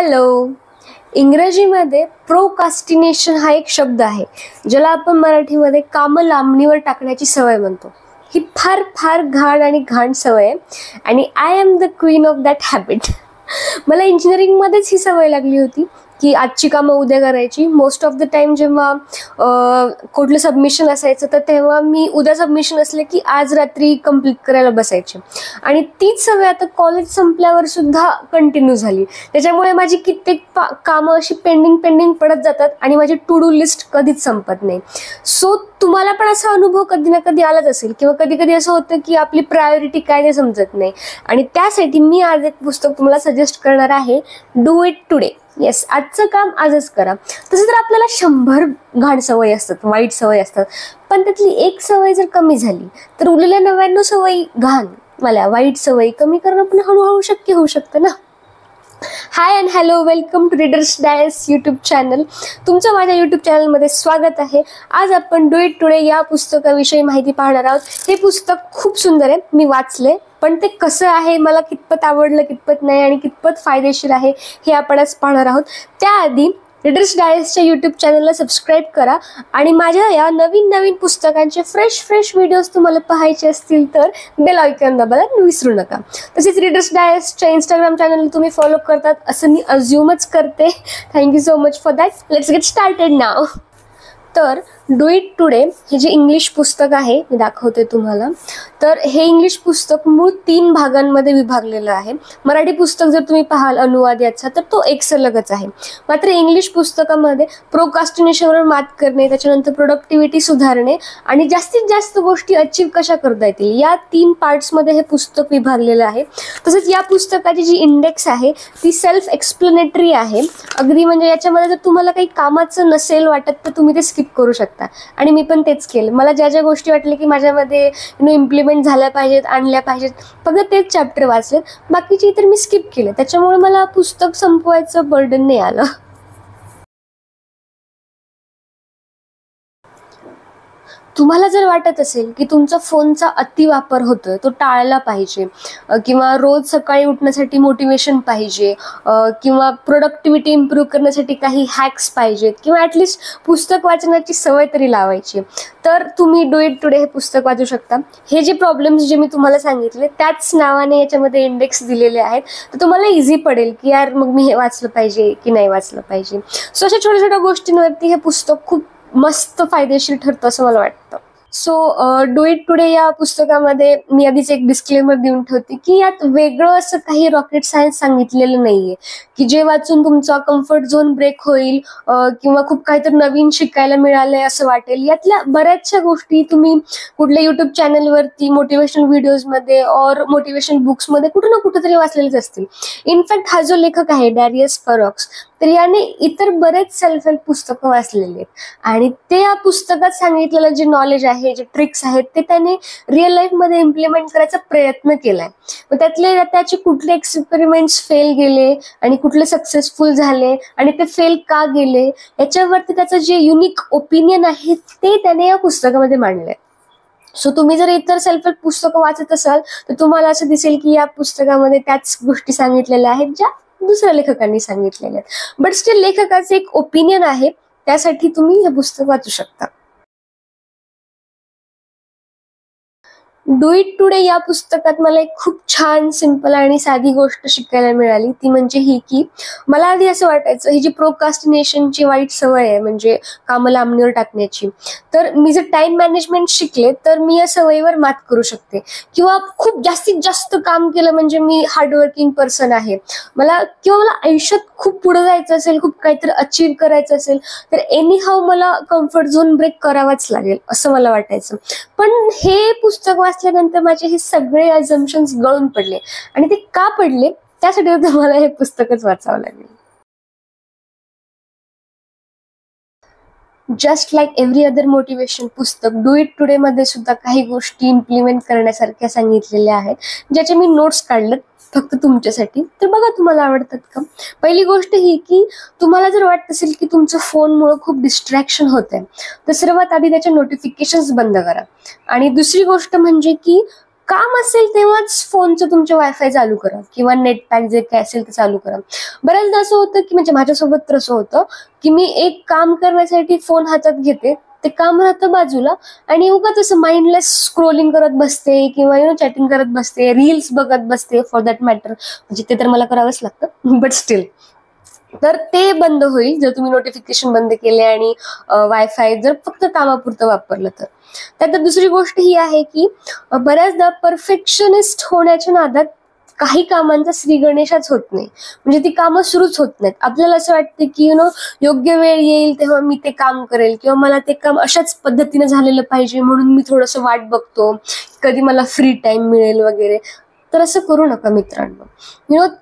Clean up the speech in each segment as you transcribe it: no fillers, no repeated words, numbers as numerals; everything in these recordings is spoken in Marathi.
हॅलो. इंग्रजीमध्ये प्रोकास्टिनेशन हा एक शब्द आहे, ज्याला आपण मराठीमध्ये कामं लांबणीवर टाकण्याची सवय म्हणतो. ही फार फार घाण सवय आहे आणि I am the queen of that habit. मला इंजिनिअरिंगमध्येच ही सवय लागली होती की आजची कामं उद्या करायची. मोस्ट ऑफ द टाइम जेव्हा कुठलं सबमिशन असायचं तर तेव्हा मी उद्या सबमिशन असले की आज रात्री कंप्लीट करायला बसायचे आणि तीच सवय आता कॉलेज संपल्यावर सुद्धा कंटिन्यू झाली. त्याच्यामुळे माझी कित्येक कामं अशी पेंडिंग पडत जातात आणि माझी टू डू लिस्ट कधीच संपत नाही. सो तुम्हाला पण असा अनुभव कधी ना कधी आलाच असेल किंवा कधी कधी असं होतं की आपली प्रायोरिटी काय ते समजत नाही आणि त्यासाठी मी आज एक पुस्तक तुम्हाला सजेस्ट करणार आहे, डू इट टुडे. येस, आजचं काम आजच करा. तसं तर आपल्याला 100 घाण सवयी असतात, वाईट सवयी असतात, पण त्यातली एक सवय जर कमी झाली तर उरलेल्या 99 सवयी घाण वाईट सवयी कमी करणं पण हळूहळू शक्य होऊ शकतं ना. Hi and hello, welcome to Readers Diary YouTube channel. तुमचं माझ्या यूट्यूब चॅनलमध्ये स्वागत आहे. आज आपण डू इट टुडे या पुस्तकाविषयी माहिती पाहणार आहोत. हे पुस्तक खूप सुंदर आहे, मी वाचले, पण ते कसं आहे, मला कितपत आवडलं, कितपत नाही आणि कितपत फायदेशीर आहे हे आपण आज पाहणार आहोत. त्याआधी रीडर्स डायरीच्या यूट्यूब चॅनलला सबस्क्राईब करा आणि माझ्या या नवीन पुस्तकांचे फ्रेश व्हिडिओज तुम्हाला पाहायचे असतील तर बेल आयकॉन दाबायला विसरू नका. तसेच रीडर्स डायरीच्या इंस्टाग्राम चॅनल तुम्ही फॉलो करतात असं मी अज्युमच करते. Thank you so much for that. Let's get started now. तर डू इट टुडे हे जे इंग्लिश पुस्तक आहे मी दाखवते तुम्हाला. तर हे इंग्लिश पुस्तक मूळ 3 भागांमध्ये विभागलेलं आहे. मराठी पुस्तक जर तुम्ही पाहाल अनुवाद याचा तर तो एक सलगच आहे. मात्र इंग्लिश पुस्तकामध्ये प्रोकास्टिनेशनवर मात करणे, त्याच्यानंतर प्रोडक्टिव्हिटी सुधारणे आणि जास्तीत जास्त गोष्टी अचीव कशा करता येतील या 3 पार्ट्समध्ये हे पुस्तक विभागलेलं आहे. तसेच या पुस्तकाची जी इंडेक्स आहे ती सेल्फ एक्सप्लेनेटरी आहे. अगदी म्हणजे याच्यामध्ये जर तुम्हाला काही कामाचं नसेल वाटत तर तुम्ही ते स्किप करू शकता आणि मी पण तेच केलं. मला ज्या गोष्टी वाटल्या की माझ्यामध्ये इम्प्लिमेंट झाल्या पाहिजेत, आणल्या पाहिजेत, फक्त तेच चॅप्टर वाचले, बाकीचे इतर मी स्किप केले. त्याच्यामुळे मला पुस्तक संपवायचं बर्डन नाही आलं. तुम्हाला जर वाटत असेल की तुमचा फोनचा अतिवापर होतोय, तो टाळला पाहिजे किंवा रोज सकाळी उठण्यासाठी मोटिवेशन पाहिजे किंवा प्रोडक्टिव्हिटी इम्प्रूव्ह करण्यासाठी काही हॅक्स पाहिजेत किंवा ॲटलिस्ट पुस्तक वाचण्याची सवय तरी लावायची, तर तुम्ही डू इट टुडे हे पुस्तक वाचू शकता. हे जे प्रॉब्लेम्स जे मी तुम्हाला सांगितले त्याच नावाने याच्यामध्ये इंडेक्स दिलेले आहेत, तर तुम्हाला इझी पडेल की यार मग मी हे वाचलं पाहिजे की नाही वाचलं पाहिजे. सो अशा छोट्या गोष्टींवरती हे पुस्तक खूप मस्त फायदेशीर ठरतं असं मला वाटतं. सो डू इट टुडे या पुस्तकामध्ये मी आधीच एक डिस्क्लेमर देऊन ठेवते की यात वेगळं असं काही रॉकेट सायन्स सांगितलेलं नाहीये की जे वाचून तुमचा कम्फर्ट झोन ब्रेक होईल किंवा खूप काहीतरी नवीन शिकायला मिळालंय असं वाटेल. यातल्या बऱ्याचशा गोष्टी तुम्ही कुठल्या युट्यूब चॅनलवरती मोटिवेशनल व्हिडिओजमध्ये और मोटिवेशन बुक्समध्ये कुठं ना कुठं तरी वाचलेलेच असतील. इनफॅक्ट हा जो लेखक आहे डॅरियस फरॉक्स, तर याने इतर बरेच सेल्फ हेल्प पुस्तकं वाचलेली आहेत आणि ते या पुस्तकात सांगितलेलं जे नॉलेज आहे, जे ट्रिक्स आहेत, ते त्याने रिअल लाईफमध्ये इम्प्लिमेंट करायचा प्रयत्न केलाय. मग त्याचे कुठले एक्सपेरिमेंट्स फेल गेले आणि कुठले सक्सेसफुल झाले आणि ते फेल का गेले याच्यावरती त्याचं जे युनिक ओपिनियन आहे ते त्याने या पुस्तकामध्ये मांडलंय. सो तुम्ही जर इतर सेल्फ हेल्प पुस्तकं वाचत असाल तर तुम्हाला असं दिसेल की या पुस्तकामध्ये त्याच गोष्टी सांगितलेल्या आहेत ज्या दुसऱ्या लेखकांनी सांगितलेले आहेत, बट स्टील लेखकाचे एक ओपिनियन आहे, त्यासाठी तुम्ही हे पुस्तक वाचू शकता. डू इट टुडे या पुस्तकात मला एक खूप छान, सिंपल आणि साधी गोष्ट शिकायला मिळाली. ती म्हणजे ही की मला आधी असं वाटायचं ही जी प्रोकास्टिनेशनची वाईट सवय आहे म्हणजे कामं लांबणीवर टाकण्याची, तर मी जर टाइम मॅनेजमेंट शिकले तर मी या सवयीवर मात करू शकते किंवा खूप जास्तीत जास्त काम केलं म्हणजे मी हार्डवर्किंग पर्सन आहे, मला आयुष्यात खूप पुढे जायचं असेल, खूप काहीतरी अचीव्ह करायचं असेल तर एनी हाऊ मला कम्फर्ट झोन ब्रेक करावाच लागेल असं मला वाटायचं. पण हे पुस्तक वाचल्यानंतर माझे हे सगळे अझम्पशन्स गळून पडले आणि ते का पडले त्यासाठी मला हे पुस्तकच वाचावं लागेल. Just like every other motivation पुस्तक, डू इट टुडे मध्ये सुद्धा काही गोष्टी इम्प्लिमेंट करण्यासारख्या सांगितलेल्या आहेत ज्याचे मी नोट्स काढलेत फक्त तुमच्यासाठी. तर बघा तुम्हाला आवडतात का. पहिली गोष्ट ही की तुम्हाला जर वाटत असेल की तुमचं फोनमुळे खूप डिस्ट्रॅक्शन होतंय तर सर्वात आधी त्याचे नोटिफिकेशन्स बंद करा. आणि दुसरी गोष्ट म्हणजे की काम असेल तेव्हाच फोनचं तुमच्या वायफाय चालू करा किंवा नेट पॅक जे काय असेल ते चालू करा. बऱ्याचदा असं होतं की म्हणजे माझ्यासोबत तर असं होतं की मी एक काम करण्यासाठी फोन हातात घेते, ते काम राहतं बाजूला आणि उगाच असं माइंडलेस स्क्रोलिंग करत बसते किंवा चॅटिंग करत बसते, रील्स बघत बसते फॉर दॅट मॅटर. म्हणजे ते तर मला करावंच लागतं, बट स्टील. तर ते बंद होईल जर तुम्ही नोटिफिकेशन बंद केले आणि वायफाय जर फक्त कामापुरतं वापरलं तर. त्यात दुसरी गोष्ट ही आहे की बऱ्याचदा परफेक्शनिस्ट होण्याच्या नादात काही कामांचा श्री गणेशाच होत नाही, म्हणजे ती कामं सुरूच होत नाहीत. आपल्याला असं वाटतं की योग्य वेळ येईल तेव्हा मी ते काम करेल किंवा मला ते काम अशाच पद्धतीने झालेलं पाहिजे म्हणून मी थोडंसं वाट बघतो कधी मला फ्री टाइम मिळेल वगैरे. तर असं करू नका मित्रांनो.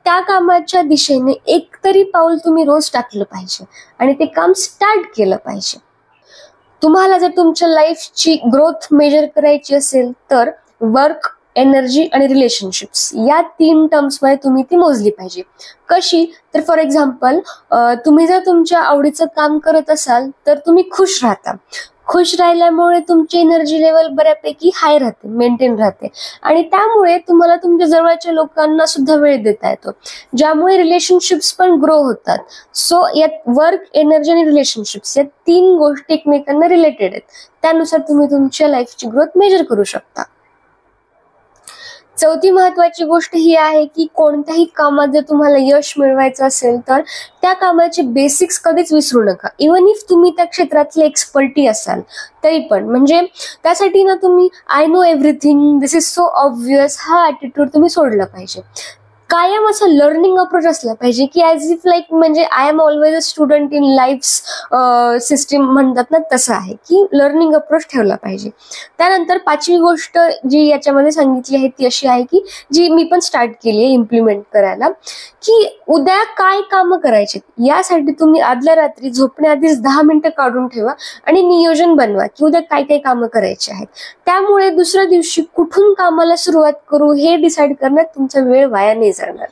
त्या कामाच्या दिशेने एक तरी पाऊल तुम्ही रोज टाकलं पाहिजे आणि ते काम स्टार्ट केलं पाहिजे. तुम्हाला जर तुमच्या लाईफची ग्रोथ मेजर करायची असेल तर वर्क, एनर्जी आणि रिलेशनशिप्स या 3 टर्म्समध्ये तुम्ही ती मोजली पाहिजे. कशी? तर फॉर एक्झाम्पल, तुम्ही जर तुमच्या आवडीचं काम करत असाल तर तुम्ही खुश राहता. खुश राहिल्यामुळे तुमची एनर्जी लेवल बऱ्यापैकी हाय राहते, मेंटेन राहते आणि त्यामुळे तुम्हाला तुमच्या जवळच्या लोकांना सुद्धा वेळ देता येतो, ज्यामुळे रिलेशनशिप्स पण ग्रो होतात. सो यात वर्क, एनर्जी आणि रिलेशनशिप्स या 3 गोष्टी एकमेकांना रिलेटेड आहेत. त्यानुसार तुम्ही तुमच्या लाईफची ग्रोथ मेजर करू शकता. चौथी महत्वाची गोष्ट ही आहे की कोणत्याही कामात जर तुम्हाला यश मिळवायचं असेल तर त्या कामाचे बेसिक्स कधीच विसरू नका. इवन इफ तुम्ही त्या क्षेत्रातले एक्सपर्टी असाल तरी पण. म्हणजे त्यासाठी ना तुम्ही I know everything, this is so obvious हा ॲटिट्यूड तुम्ही सोडला पाहिजे. कायम असा लर्निंग अप्रोच असला पाहिजे की ॲज इफ लाईक म्हणजे I am always a student in life system म्हणतात ना, तसं आहे की लर्निंग अप्रोच ठेवला पाहिजे. त्यानंतर 5वी गोष्ट जी याच्यामध्ये सांगितली आहे ती अशी आहे की जी मी पण स्टार्ट केली आहे इम्प्लिमेंट करायला, की उद्या काय कामं करायची यासाठी तुम्ही आदल्या रात्री झोपण्याआधीच 10 मिनिटं काढून ठेवा आणि नियोजन बनवा की उद्या काय काय कामं करायची आहेत. त्यामुळे दुसऱ्या दिवशी कुठून कामाला सुरुवात करू हे डिसाईड करण्यात तुमचा वेळ वाया नाही जाणार.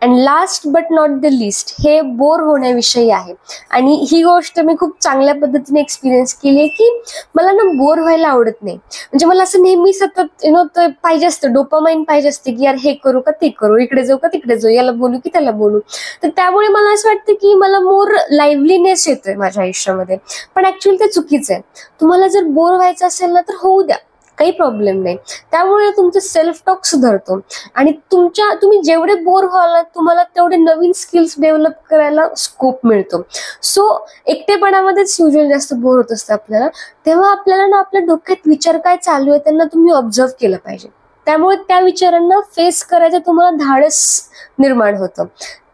And last but not the list, हे बोर होण्याविषयी आहे. आणि ही गोष्ट मी खूप चांगल्या पद्धतीने एक्सपिरियन्स केली आहे की मला ना बोर व्हायला आवडत नाही. म्हणजे मला असं नेहमी सतत ते पाहिजे असतं, डोपामाइन पाहिजे असते की यार हे करू का ते करू, इकडे जाऊ का तिकडे जाऊ, याला बोलू की त्याला बोलू. तर त्यामुळे मला असं वाटतं की मला मोर लाईव्हलीनेस येतोय माझ्या आयुष्यामध्ये. पण ऍक्च्युअली ते चुकीचं आहे. तुम्हाला जर बोर व्हायचं असेल ना तर होऊ द्या, काही प्रॉब्लेम नाही. त्यामुळे तुमचं सेल्फ टॉक सुधारतो आणि तुम्ही जेवढे बोर व्हाल तुम्हाला तेवढे नवीन स्किल्स डेव्हलप करायला स्कोप मिळतो. सो एकटेपणामध्येच युजली जास्त बोर होत असतं आपल्याला, तेव्हा आपल्याला ना आपल्या डोक्यात विचार काय चालू आहे त्यांना तुम्ही ऑब्झर्व केलं पाहिजे. त्यामुळे त्या विचारांना फेस करायचं तुम्हाला धाडस निर्माण होतं.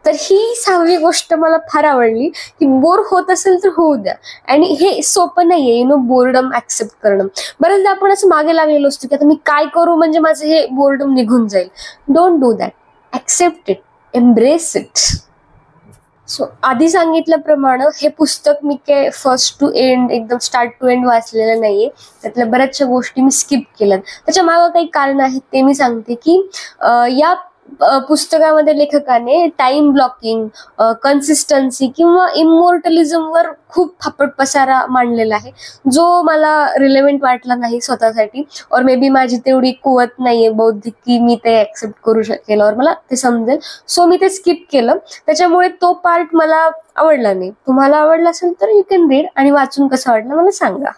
तर ही 6वी गोष्ट मला फार आवडली की बोर होत असेल तर होऊ द्या. आणि हे सोपं नाहीये बोर्डम ऍक्सेप्ट करणं. बऱ्याचदा आपण असं मागे लागलेलो असतो की आता मी काय करू म्हणजे माझं हे बोर्डम निघून जाईल. Don't do that, accept it, embrace it. So आधी सांगितल्याप्रमाणे हे पुस्तक मी काय फर्स्ट टू एंड एकदम स्टार्ट टू एंड वाचलेलं नाहीये. त्यातल्या बऱ्याचशा गोष्टी मी स्किप केल्यात. त्याच्या मागं काही कारण आहेत ते मी सांगते की या पुस्तकामध्ये लेखकाने टाइम ब्लॉकिंग, कन्सिस्टन्सी किंवा इमोर्टलिझमवर खूप फापट पसारा मांडलेला आहे, जो मला रिलेव्हंट वाटला नाही स्वतःसाठी. और मे बी माझी तेवढी कुवत नाहीये बौद्धिक की मी ते ऍक्सेप्ट करू शकेल और मला ते समजेल. सो मी ते स्किप केलं. त्याच्यामुळे तो पार्ट मला आवडला नाही. तुम्हाला आवडला असेल तर यू कॅन रीड आणि वाचून कसं वाटलं मला सांगा.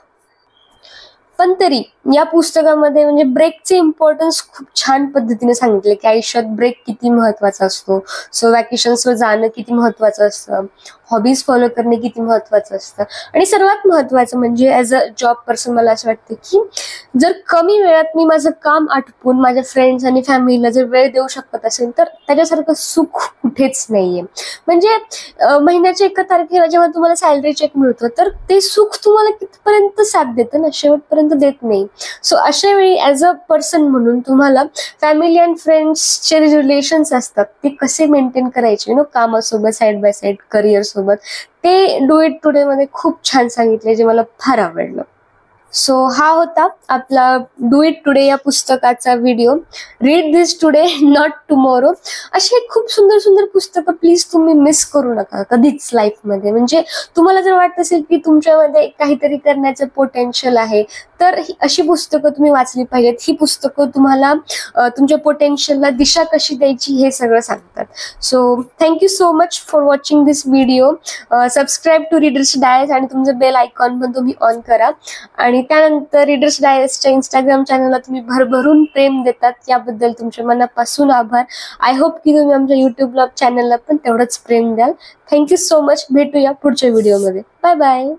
पण तरी या पुस्तकामध्ये म्हणजे ब्रेकचे इम्पॉर्टन्स खूप छान पद्धतीने सांगितले की आयुष्यात ब्रेक किती महत्वाचा असतो. सो वॅकेशन्सवर जाणं किती महत्वाचं असतं, हॉबीज फॉलो करणे किती महत्वाचं असतं आणि सर्वात महत्वाचं म्हणजे ॲज अ जॉब पर्सन मला असं वाटतं की जर कमी वेळात मी माझं काम आटपून माझ्या फ्रेंड्स आणि फॅमिलीला जर वेळ देऊ शकत असेल तर त्याच्यासारखं सुख कुठेच नाहीये. म्हणजे महिन्याच्या 1 तारखेला जेव्हा तुम्हाला सॅलरी चेक मिळतो तर ते सुख तुम्हाला कितपर्यंत साथ देतं ना, शेवटपर्यंत देत नाही. सो अशा वेळी ॲज अ पर्सन म्हणून तुम्हाला फॅमिली अँड फ्रेंड्सचे रिलेशन्स असतात ते कसे मेंटेन करायचे कामासोबत, साईड बाय साईड करिअर सोबत, ते डू इट टुडे मध्ये खूप छान सांगितले, जे मला फार आवडलं. सो हा होता आपला डू इट टुडे या पुस्तकाचा video. Read this today not tomorrow. अशी खूप सुंदर सुंदर पुस्तकं प्लीज तुम्ही मिस करू नका कधीच लाईफमध्ये. म्हणजे तुम्हाला जर वाटत असेल की तुमच्यामध्ये काहीतरी करण्याचं पोटेन्शियल आहे तर अशी पुस्तकं तुम्ही वाचली पाहिजेत. ही पुस्तकं तुम्हाला तुमच्या पोटेन्शियलला दिशा कशी द्यायची हे सगळं सांगतात. So thank you so much for watching this video. Subscribe to readers dice आणि तुमचं बेल आयकॉन पण तुम्ही ऑन करा. आणि त्यानंतर रीडर्स डायसच्या इंस्टाग्राम चॅनलला तुम्ही भरभरून प्रेम देतात याबद्दल तुमच्या मनापासून आभार. आय होप की तुम्ही आमच्या यूट्यूब ब्लॉग चॅनलला पण तेवढंच प्रेम द्याल. Thank you so much. भेटूया पुढच्या व्हिडिओमध्ये. Bye bye.